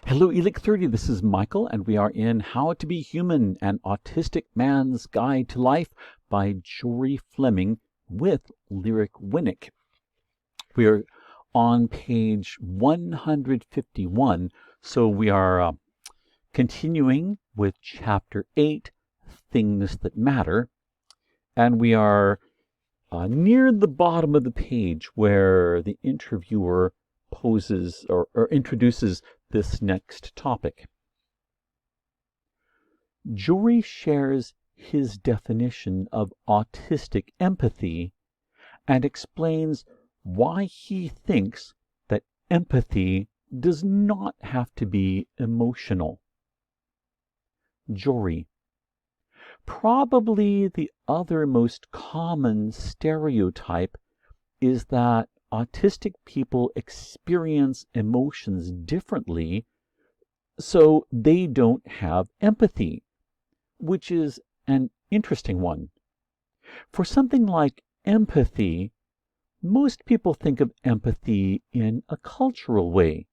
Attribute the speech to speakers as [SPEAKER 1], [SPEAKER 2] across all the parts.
[SPEAKER 1] Hello, ELIC 30. This is Michael, and we are in How to Be Human, an Autistic Man's Guide to Life by Jory Fleming with Lyric Winnick. We are on page 151, so we are continuing with Chapter 8, Things That Matter, and we are near the bottom of the page where the interviewer poses or introduces this next topic. Jory shares his definition of autistic empathy and explains why he thinks that empathy does not have to be emotional. Jory: probably the other most common stereotype is that autistic people experience emotions differently, so they don't have empathy, which is an interesting one. For something like empathy, most people think of empathy in a cultural way.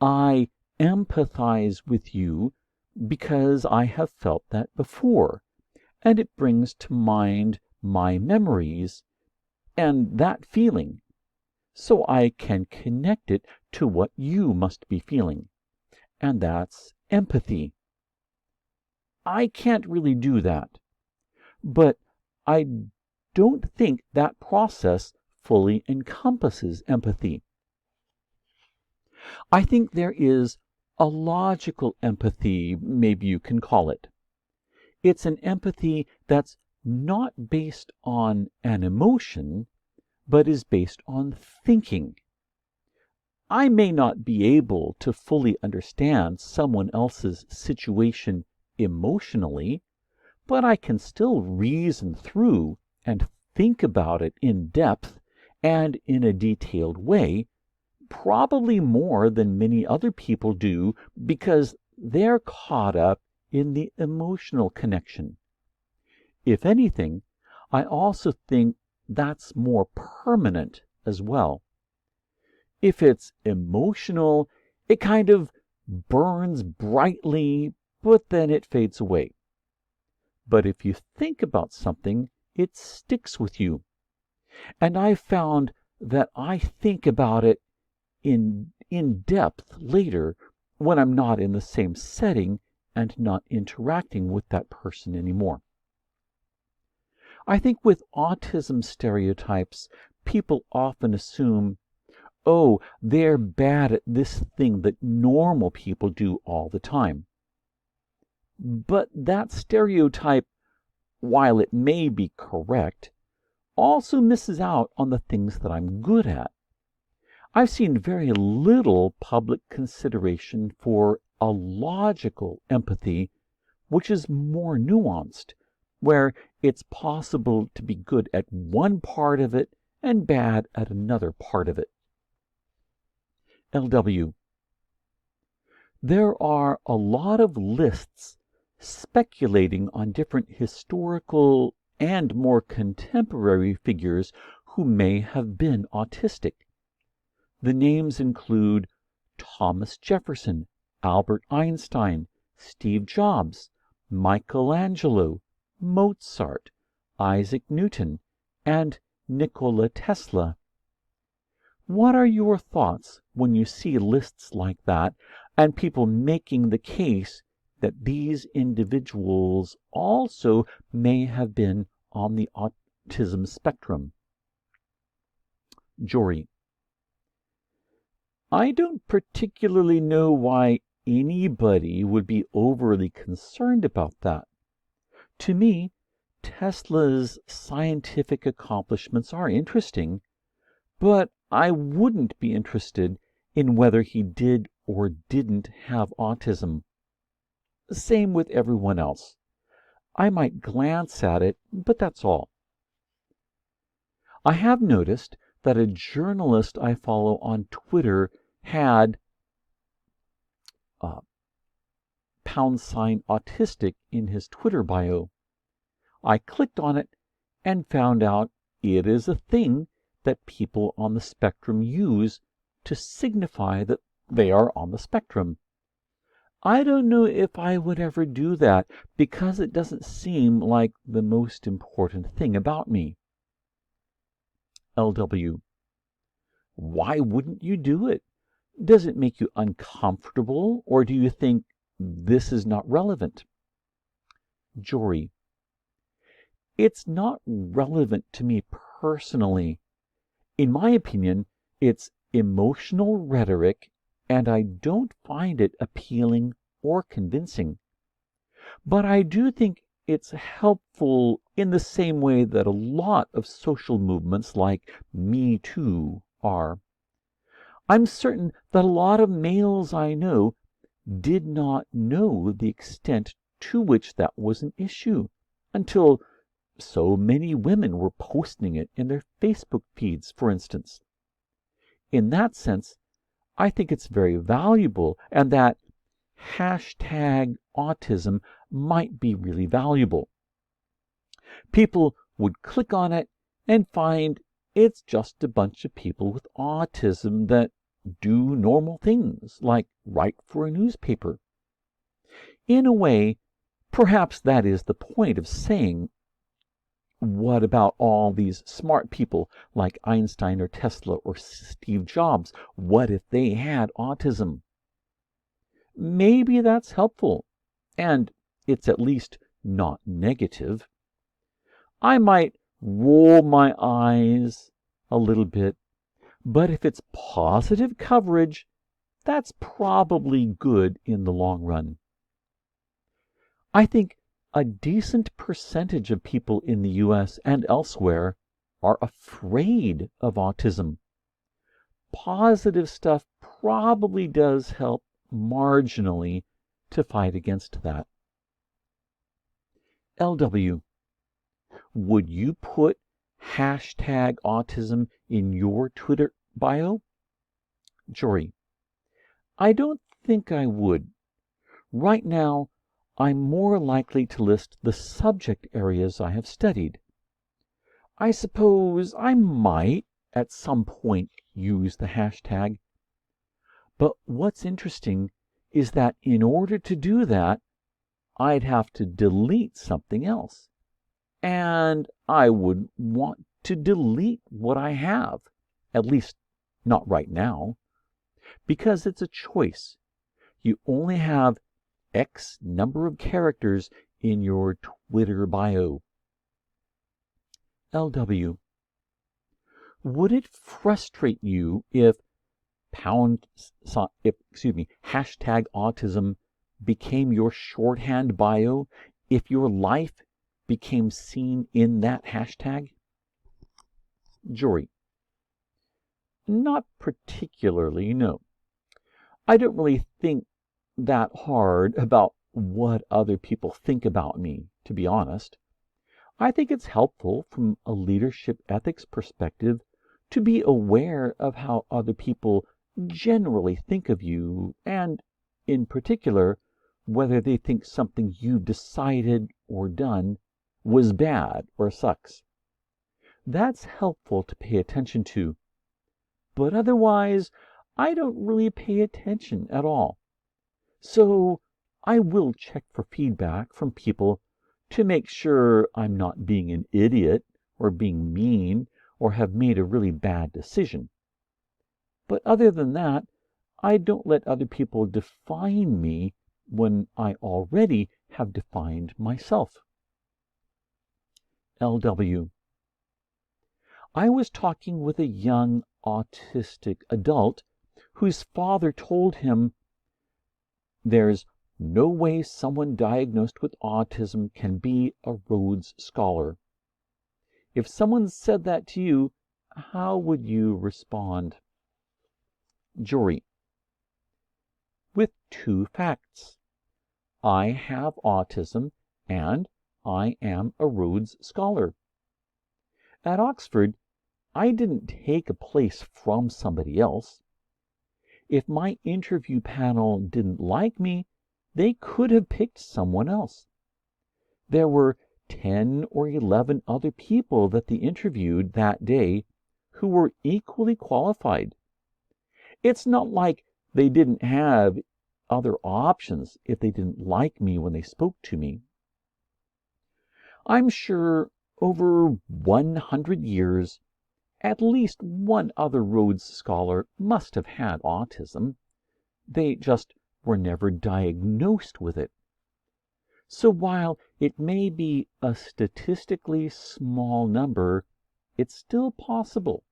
[SPEAKER 1] I empathize with you because I have felt that before, and it brings to mind my memories and that feeling, so I can connect it to what you must be feeling. And that's empathy. I can't really do that, but I don't think that process fully encompasses empathy. I think there is a logical empathy, maybe you can call it. It's an empathy that's not based on an emotion, but is based on thinking. I may not be able to fully understand someone else's situation emotionally, but I can still reason through and think about it in depth and in a detailed way, probably more than many other people do because they're caught up in the emotional connection. If anything, I also think that's more permanent as well. If it's emotional, it kind of burns brightly, but then it fades away. But if you think about something, it sticks with you. And I've found that I think about it in depth later when I'm not in the same setting and not interacting with that person anymore. I think with autism stereotypes, people often assume, oh, they're bad at this thing that normal people do all the time. But that stereotype, while it may be correct, also misses out on the things that I'm good at. I've seen very little public consideration for a logical empathy, which is more nuanced, where it's possible to be good at one part of it and bad at another part of it. LW: there are a lot of lists speculating on different historical and more contemporary figures who may have been autistic. The names include Thomas Jefferson, Albert Einstein, Steve Jobs, Michelangelo, Mozart, Isaac Newton, and Nikola Tesla. What are your thoughts when you see lists like that and people making the case that these individuals also may have been on the autism spectrum? Jory: I don't particularly know why anybody would be overly concerned about that. To me, Tesla's scientific accomplishments are interesting, but I wouldn't be interested in whether he did or didn't have autism. Same with everyone else. I might glance at it, but that's all. I have noticed that a journalist I follow on Twitter had #autistic in his Twitter bio. I clicked on it and found out it is a thing that people on the spectrum use to signify that they are on the spectrum. I don't know if I would ever do that because it doesn't seem like the most important thing about me. LW. Why wouldn't you do it? Does it make you uncomfortable, or do you think this is not relevant? Jory. It's not relevant to me personally. In my opinion, it's emotional rhetoric, and I don't find it appealing or convincing. But I do think it's helpful in the same way that a lot of social movements like Me Too are. I'm certain that a lot of males I know did not know the extent to which that was an issue until so many women were posting it in their Facebook feeds, for instance. In that sense, I think it's very valuable, and that hashtag autism might be really valuable. People would click on it and find it's just a bunch of people with autism that do normal things, like write for a newspaper. In a way, perhaps that is the point of saying, what about all these smart people like Einstein or Tesla or Steve Jobs? What if they had autism? Maybe that's helpful, and it's at least not negative. I might roll my eyes a little bit, but if it's positive coverage, that's probably good in the long run. I think a decent percentage of people in the US and elsewhere are afraid of autism. Positive stuff probably does help marginally to fight against that. LW, would you put hashtag autism in your Twitter bio? Jory, I don't think I would. Right now, I'm more likely to list the subject areas I have studied. I suppose I might at some point use the hashtag, but what's interesting is that in order to do that, I'd have to delete something else. And I wouldn't want to delete what I have, at least not right now, because it's a choice. You only have X number of characters in your Twitter bio. LW, would it frustrate you if hashtag autism became your shorthand bio, if your life became seen in that hashtag? Jory, not particularly, no. I don't really think that hard about what other people think about me, to be honest. I think it's helpful from a leadership ethics perspective to be aware of how other people generally think of you, and in particular, whether they think something you've decided or done was bad or sucks. That's helpful to pay attention to. But otherwise, I don't really pay attention at all. So I will check for feedback from people to make sure I'm not being an idiot or being mean or have made a really bad decision. But other than that, I don't let other people define me when I already have defined myself. LW, I was talking with a young autistic adult whose father told him, "There's no way someone diagnosed with autism can be a Rhodes Scholar." If someone said that to you, how would you respond? Jory, with two facts. I have autism and I am a Rhodes Scholar. At Oxford, I didn't take a place from somebody else. If my interview panel didn't like me, they could have picked someone else. There were 10 or 11 other people that they interviewed that day who were equally qualified. It's not like they didn't have other options if they didn't like me when they spoke to me. I'm sure over 100 years, at least one other Rhodes Scholar must have had autism. They just were never diagnosed with it. So while it may be a statistically small number, it's still possible.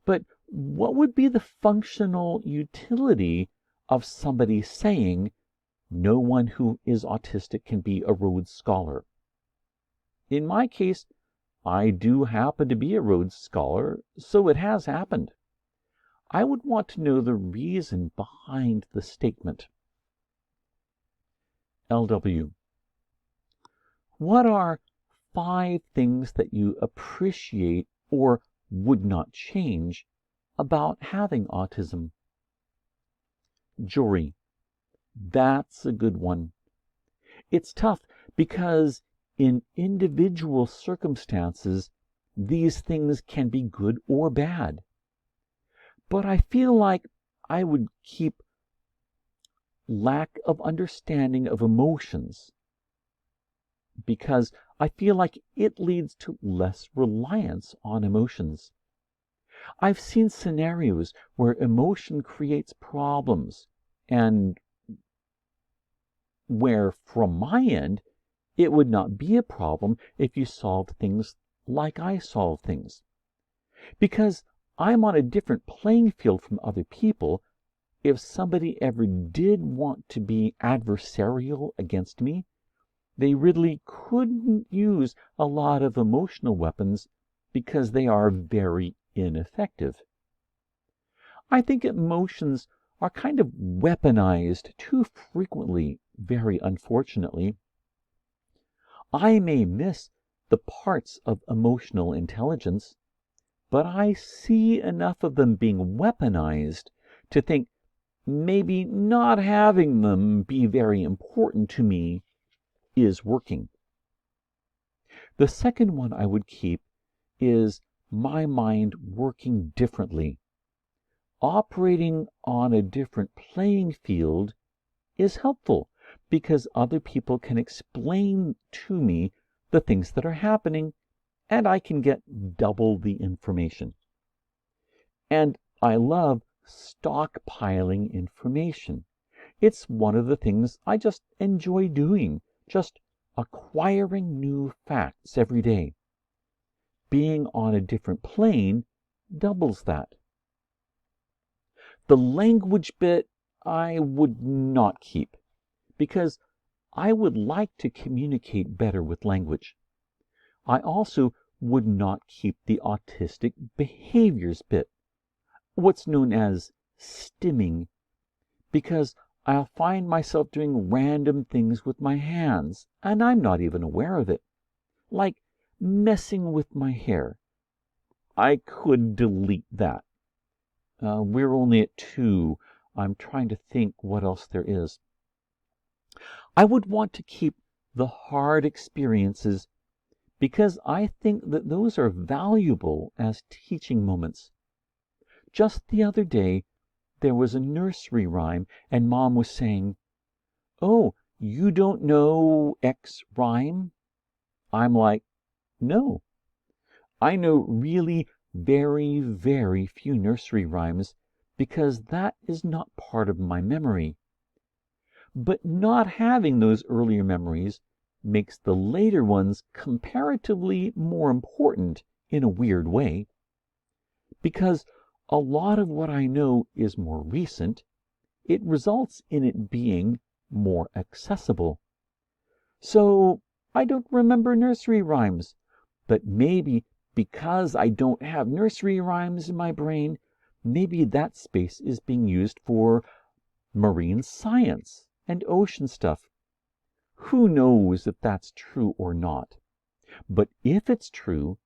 [SPEAKER 1] But what would be the functional utility of somebody saying no one who is autistic can be a Rhodes Scholar? In my case, I do happen to be a Rhodes Scholar, so it has happened. I would want to know the reason behind the statement. LW. What are 5 things that you appreciate or would not change about having autism? Jory. That's a good one. It's tough because in individual circumstances, these things can be good or bad. But I feel like I would keep lack of understanding of emotions, because I feel like it leads to less reliance on emotions. I've seen scenarios where emotion creates problems, and where from my end, it would not be a problem if you solved things like I solve things. Because I'm on a different playing field from other people, if somebody ever did want to be adversarial against me, they really couldn't use a lot of emotional weapons because they are very ineffective. I think emotions are kind of weaponized too frequently, very unfortunately. I may miss the parts of emotional intelligence, but I see enough of them being weaponized to think maybe not having them be very important to me is working. The second one I would keep is my mind working differently. Operating on a different playing field is helpful because other people can explain to me the things that are happening, and I can get double the information. And I love stockpiling information. It's one of the things I just enjoy doing, just acquiring new facts every day. Being on a different plane doubles that. The language bit I would not keep, because I would like to communicate better with language. I also would not keep the autistic behaviors bit, what's known as stimming, because I'll find myself doing random things with my hands, and I'm not even aware of it, like messing with my hair. I could delete that. We're only at 2. I'm trying to think what else there is. I would want to keep the hard experiences because I think that those are valuable as teaching moments. Just the other day, there was a nursery rhyme, and Mom was saying, "Oh, you don't know X rhyme?" I'm like, "No. I know really very, very few nursery rhymes because that is not part of my memory." But not having those earlier memories makes the later ones comparatively more important in a weird way. Because a lot of what I know is more recent, it results in it being more accessible. So I don't remember nursery rhymes, but maybe because I don't have nursery rhymes in my brain, maybe that space is being used for marine science and ocean stuff. Who knows if that's true or not? But if it's true,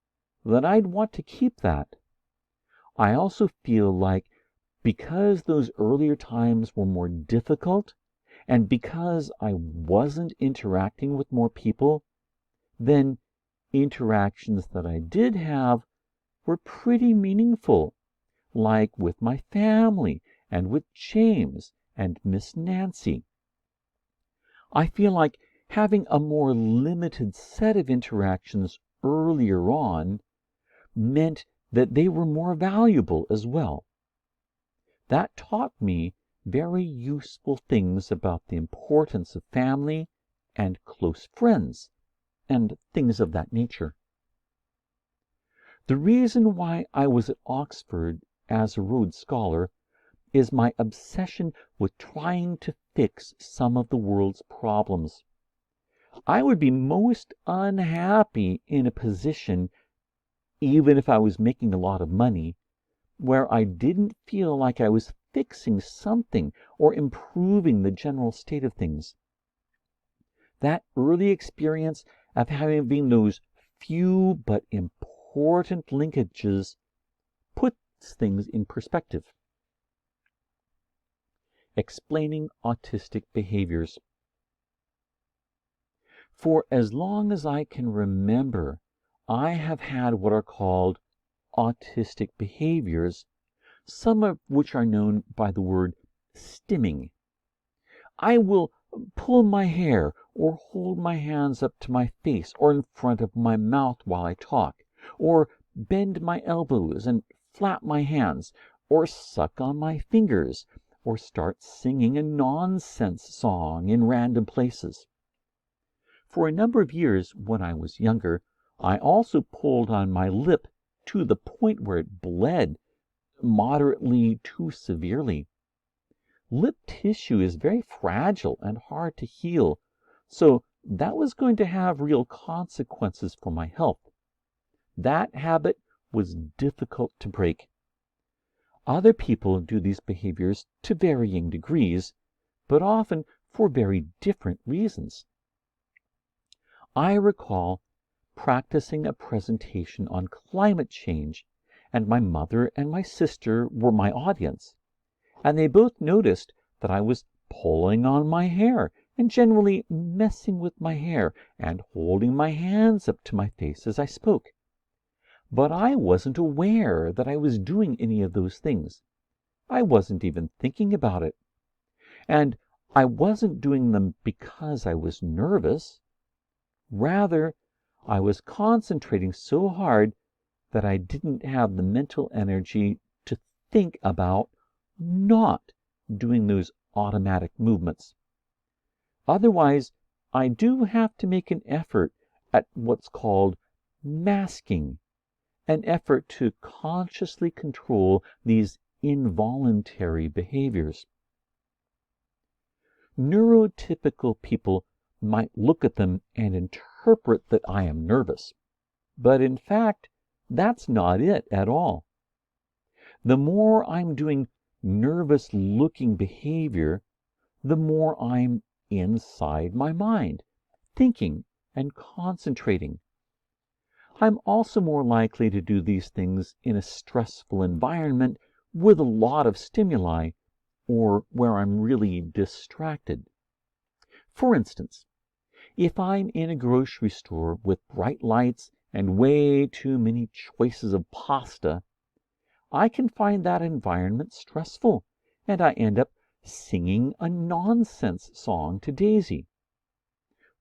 [SPEAKER 1] then I'd want to keep that. I also feel like because those earlier times were more difficult, and because I wasn't interacting with more people, then interactions that I did have were pretty meaningful, like with my family and with James and Miss Nancy. I feel like having a more limited set of interactions earlier on meant that they were more valuable as well. That taught me very useful things about the importance of family and close friends, and things of that nature. The reason why I was at Oxford as a Rhodes Scholar is my obsession with trying to fix some of the world's problems. I would be most unhappy in a position, even if I was making a lot of money, where I didn't feel like I was fixing something or improving the general state of things. That early experience of having those few but important linkages puts things in perspective. Explaining autistic behaviors. For as long as I can remember, I have had what are called autistic behaviors, some of which are known by the word stimming. I will pull my hair or hold my hands up to my face or in front of my mouth while I talk, or bend my elbows and flap my hands, or suck on my fingers, or start singing a nonsense song in random places. For a number of years, when I was younger, I also pulled on my lip to the point where it bled moderately to severely. Lip tissue is very fragile and hard to heal, so that was going to have real consequences for my health. That habit was difficult to break. Other people do these behaviors to varying degrees, but often for very different reasons. I recall practicing a presentation on climate change, and my mother and my sister were my audience, and they both noticed that I was pulling on my hair and generally messing with my hair and holding my hands up to my face as I spoke. But I wasn't aware that I was doing any of those things. I wasn't even thinking about it. And I wasn't doing them because I was nervous. Rather, I was concentrating so hard that I didn't have the mental energy to think about not doing those automatic movements. Otherwise, I do have to make an effort at what's called masking, an effort to consciously control these involuntary behaviors. Neurotypical people might look at them and interpret that I am nervous, but in fact, that's not it at all. The more I'm doing nervous-looking behavior, the more I'm inside my mind, thinking and concentrating. I'm also more likely to do these things in a stressful environment with a lot of stimuli, or where I'm really distracted. For instance, if I'm in a grocery store with bright lights and way too many choices of pasta, I can find that environment stressful, and I end up singing a nonsense song to Daisy.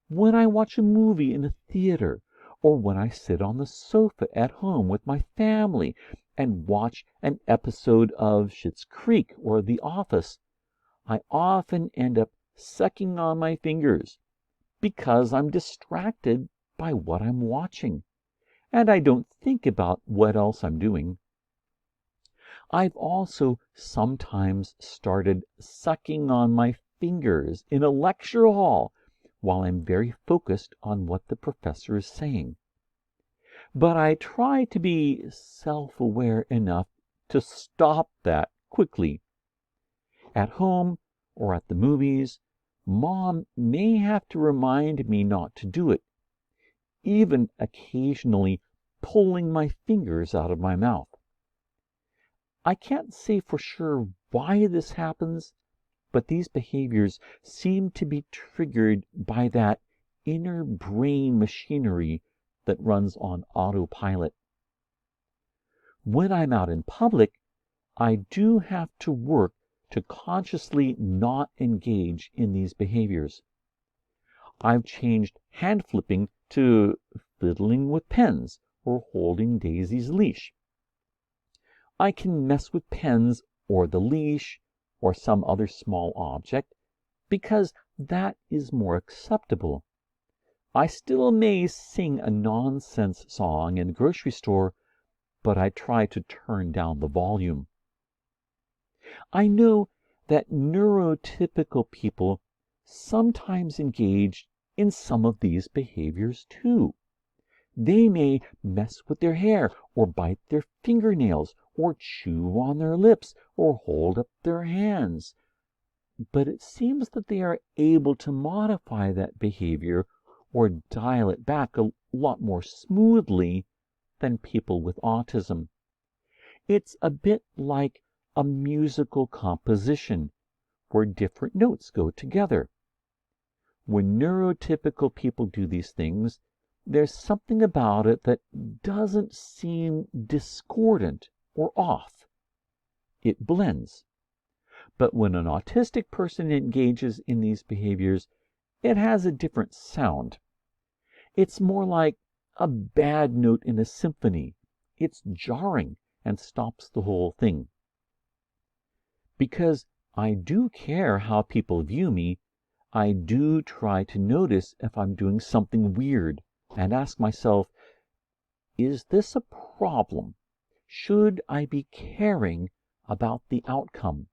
[SPEAKER 1] When I watch a movie in a theater, or when I sit on the sofa at home with my family and watch an episode of Schitt's Creek or The Office, I often end up sucking on my fingers because I'm distracted by what I'm watching, and I don't think about what else I'm doing. I've also sometimes started sucking on my fingers in a lecture hall while I'm very focused on what the professor is saying. But I try to be self-aware enough to stop that quickly. At home or at the movies, Mom may have to remind me not to do it, even occasionally pulling my fingers out of my mouth. I can't say for sure why this happens, but these behaviors seem to be triggered by that inner brain machinery that runs on autopilot. When I'm out in public, I do have to work to consciously not engage in these behaviors. I've changed hand flipping to fiddling with pens or holding Daisy's leash. I can mess with pens or the leash or some other small object because that is more acceptable. I still may sing a nonsense song in the grocery store, but I try to turn down the volume. I know that neurotypical people sometimes engage in some of these behaviors too. They may mess with their hair, or bite their fingernails, or chew on their lips, or hold up their hands. But it seems that they are able to modify that behavior or dial it back a lot more smoothly than people with autism. It's a bit like a musical composition where different notes go together. When neurotypical people do these things, there's something about it that doesn't seem discordant or off. It blends. But when an autistic person engages in these behaviors, it has a different sound. It's more like a bad note in a symphony. It's jarring and stops the whole thing. Because I do care how people view me, I do try to notice if I'm doing something weird and ask myself, is this a problem? Should I be caring about the outcome?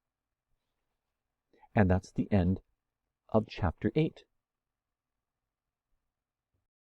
[SPEAKER 1] And that's the end of chapter 8.